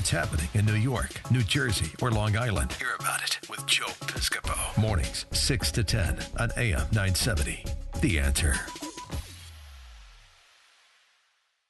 it's happening in New York, New Jersey, or Long Island. Hear about it with Joe Piscopo. Mornings, 6 to 10 on AM 970. The Answer.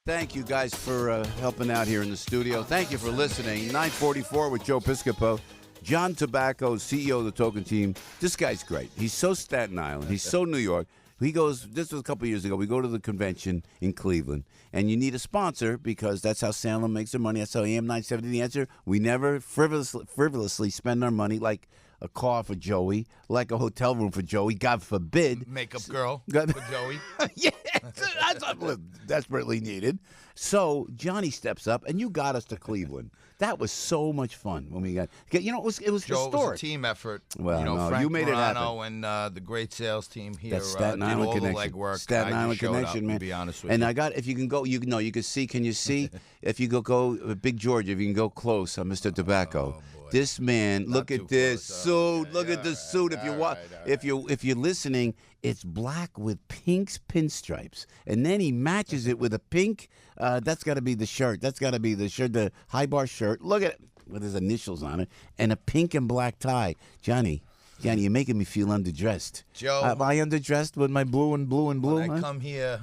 Thank you guys for helping out here in the studio. Thank you for listening. 944 with Joe Piscopo. John Tabacco, CEO of the Token Team. This guy's great. He's so Staten Island. He's so New York. He goes, this was a couple years ago, we go to the convention in Cleveland, and you need a sponsor because that's how Salem makes their money. That's how AM 970 The Answer. We never frivolously spend our money like a car for Joey, like a hotel room for Joey, God forbid. Makeup girl for Joey. Yeah, that's desperately needed. So Johnny steps up, and you got us to Cleveland. That was so much fun when we got. It was Joe, historic. It was a team effort. Well, no, Frank you made Morano it happen. And the great sales team here That's Staten did Island all connection. the legwork. Staten I Island showed connection, up, man. To be honest with and you. I got, if you can go, you can see. Can you see? If you go, Big George, if you can go close on Mr. Tobacco. This man, look at this suit. Look at this suit. If you watch, if you're listening, it's black with pink pinstripes, and then he matches it with a pink. That's got to be the shirt. That's got to be the shirt, the high bar shirt. Look at it with his initials on it, and a pink and black tie. Johnny, you're making me feel underdressed. Joe, am I underdressed with my blue and blue and blue? When I come here,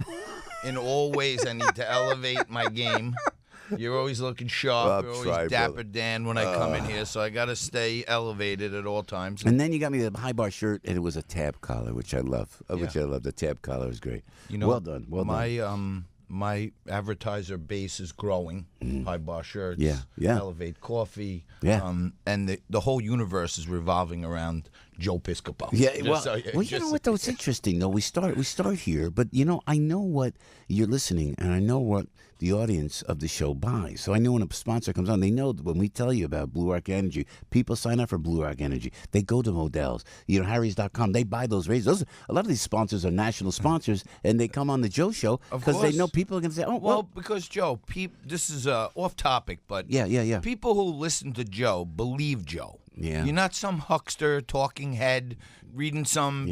in all ways, I need to elevate my game. You're always looking sharp. You're always dapper Dan when I come in here, so I got to stay elevated at all times. And then you got me the high bar shirt, and it was a tab collar, which I love. Which I love. The tab collar is great. Well done. Well done. My advertiser base is growing. High bar shirts. Yeah. Elevate Coffee. Yeah. And the whole universe is revolving around Joe Piscopo. Yeah. You know what though? It's interesting though. We start here, but I know what you're listening, and I know what the audience of the show buys. So I know when a sponsor comes on, they know that when we tell you about Blue Arc Energy, people sign up for Blue Arc Energy. They go to Modell's, Harry's.com. They buy those razors. A lot of these sponsors are national sponsors, and they come on the Joe Show because they know people are going to say, "Oh, well, because Joe, this is off topic, but yeah. People who listen to Joe believe Joe. Yeah. You're not some huckster, talking head, reading some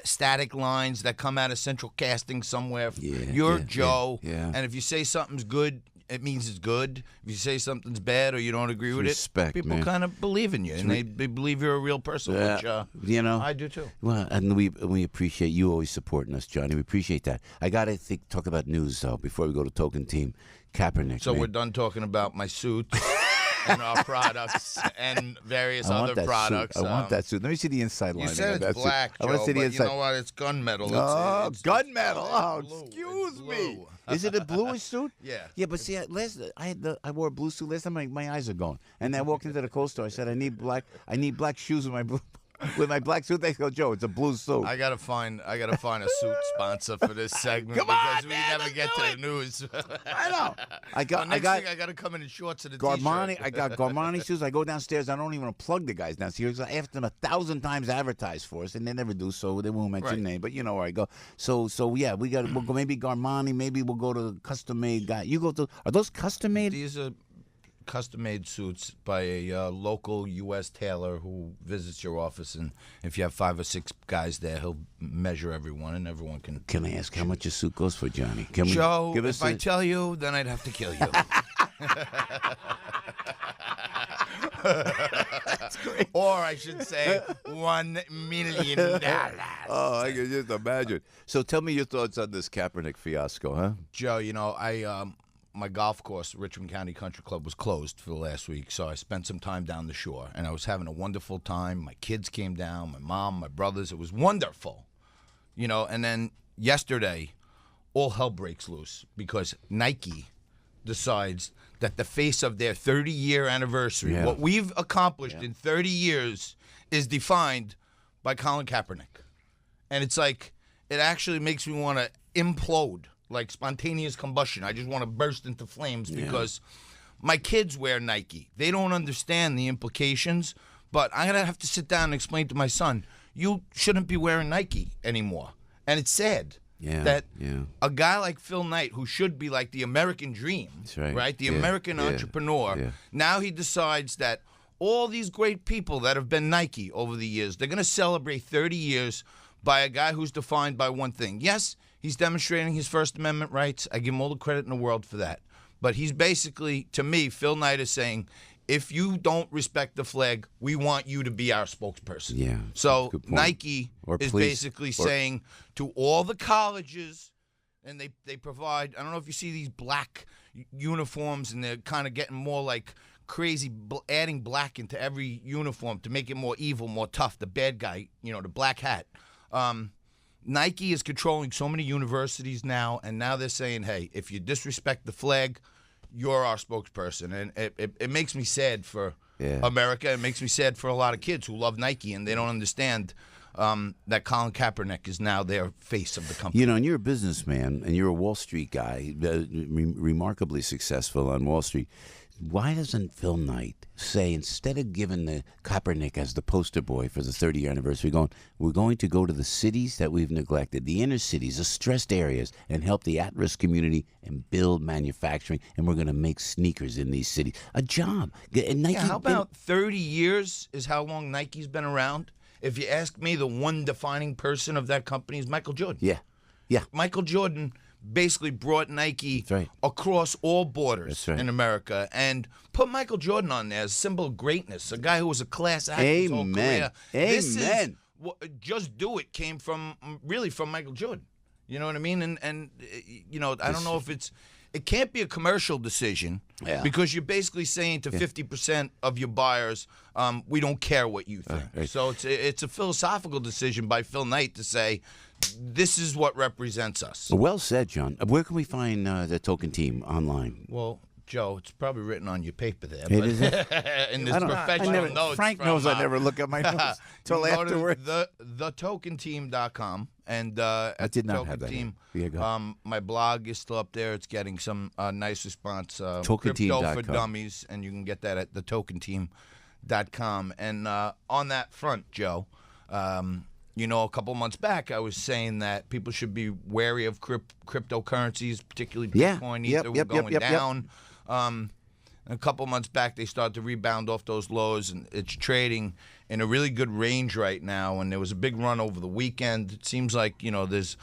static lines that come out of Central Casting somewhere. You're Joe, and if you say something's good, it means it's good. If you say something's bad or you don't agree with respect, it, people kind of believe in you, and they believe you're a real person, which I do too. Well, and we appreciate you always supporting us, Johnny. We appreciate that. I got to talk about news, though, before we go to Token Team. Kaepernick. So we're done talking about my suit. And our products and various other products. I want that suit. Let me see the inside line. You said it's black, Joe, I want to see the inside. You know what? It's gunmetal. It's gunmetal. Oh, blue. excuse me. Is it a bluish suit? Yeah. Yeah, but see, I wore a blue suit last time. My eyes are going. And I walked into the coat store. I said, I need black shoes with my blue. With my black suit, they go, Joe, it's a blue suit. I gotta find a suit sponsor for this segment because we never get to the news. I know. I gotta come in shorts and a Garmani. t-shirt. I got Garmani shoes. I go downstairs. I don't even plug the guys downstairs. I asked them 1,000 times to advertise for us, and they never do. So they won't mention name, but you know where I go. So yeah, we'll go maybe Garmani. Maybe we'll go to custom made guy. You go to are those custom made? These are custom-made suits by a local U.S. tailor who visits your office, and if you have 5 or 6 guys there, he'll measure everyone, and everyone can. Can I ask how much a suit goes for, Johnny? Joe, if I tell you, then I'd have to kill you. That's great. Or I should say, $1 million. Oh, I can just imagine. So tell me your thoughts on this Kaepernick fiasco, huh? Joe, my golf course, Richmond County Country Club, was closed for the last week, so I spent some time down the shore, and I was having a wonderful time. My kids came down, my mom, my brothers. It was wonderful, and then yesterday, all hell breaks loose because Nike decides that the face of their 30-year anniversary, what we've accomplished in 30 years, is defined by Colin Kaepernick. And it's like, it actually makes me want to implode. Like spontaneous combustion. I just want to burst into flames because my kids wear Nike. They don't understand the implications, but I'm going to have to sit down and explain to my son, you shouldn't be wearing Nike anymore. And it's sad that a guy like Phil Knight, who should be like the American dream, right? The American entrepreneur, now he decides that all these great people that have been Nike over the years, they're going to celebrate 30 years by a guy who's defined by one thing. Yes, he's demonstrating his First Amendment rights. I give him all the credit in the world for that. But he's basically, to me, Phil Knight is saying, if you don't respect the flag, we want you to be our spokesperson. Yeah. So Nike is police, basically saying to all the colleges, and they provide, I don't know if you see these black uniforms, and they're kind of getting more like crazy, adding black into every uniform to make it more evil, more tough, the bad guy, the black hat. Nike is controlling so many universities now, and now they're saying, hey, if you disrespect the flag, you're our spokesperson. And it makes me sad for America. It makes me sad for a lot of kids who love Nike, and they don't understand that Colin Kaepernick is now their face of the company. And you're a businessman, and you're a Wall Street guy, remarkably successful on Wall Street. Why doesn't Phil Knight say, instead of giving the Kaepernick as the poster boy for the 30-year anniversary, we're going to go to the cities that we've neglected, the inner cities, the stressed areas, and help the at-risk community and build manufacturing, and we're going to make sneakers in these cities. A job. And Nike, how about 30 years is how long Nike's been around? If you ask me, the one defining person of that company is Michael Jordan. Yeah. Michael Jordan basically brought Nike across all borders in America and put Michael Jordan on there as a symbol of greatness, a guy who was a class act his whole career. Amen. Just Do It came from Michael Jordan. You know what I mean? And I don't know if it can't be a commercial decision because you're basically saying to 50% of your buyers, we don't care what you think. So it's a philosophical decision by Phil Knight to say, this is what represents us. Well said, John. Where can we find the Token Team online? Well, Joe, it's probably written on your paper there. It is it? In this professional notes. Frank knows I never look at my notes until afterwards. TheTokenTeam.com. And I did not have that. Team, go. My blog is still up there. It's getting some nice response. TokenTeam.com. Crypto for Dummies, and you can get that at TheTokenTeam.com. And on that front, Joe, a couple months back, I was saying that people should be wary of cryptocurrencies, particularly Bitcoin. Ether were going down. A couple months back, they started to rebound off those lows, and it's trading in a really good range right now. And there was a big run over the weekend. It seems like, there's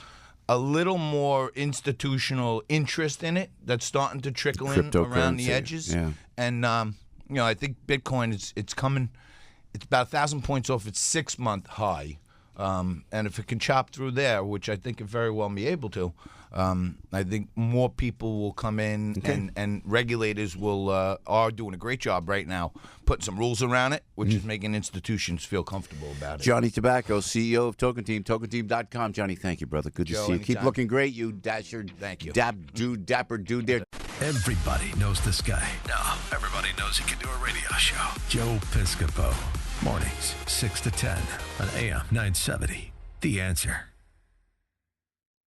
a little more institutional interest in it that's starting to trickle in around the edges. Yeah. And, I think Bitcoin, it's coming. It's about 1,000 points off its 6-month high. And if it can chop through there, which I think it very well may be able to, I think more people will come in, and regulators are doing a great job right now putting some rules around it, which is making institutions feel comfortable about it. Johnny Tabacco, CEO of Token Team, TokenTeam.com. Johnny, thank you, brother. Good to see you. Anytime. Keep looking great, you dasher. Thank you. Dapper dude there. Everybody knows this guy. Now, everybody knows he can do a radio show. Joe Piscopo. Mornings, 6 to 10 on AM 970. The Answer.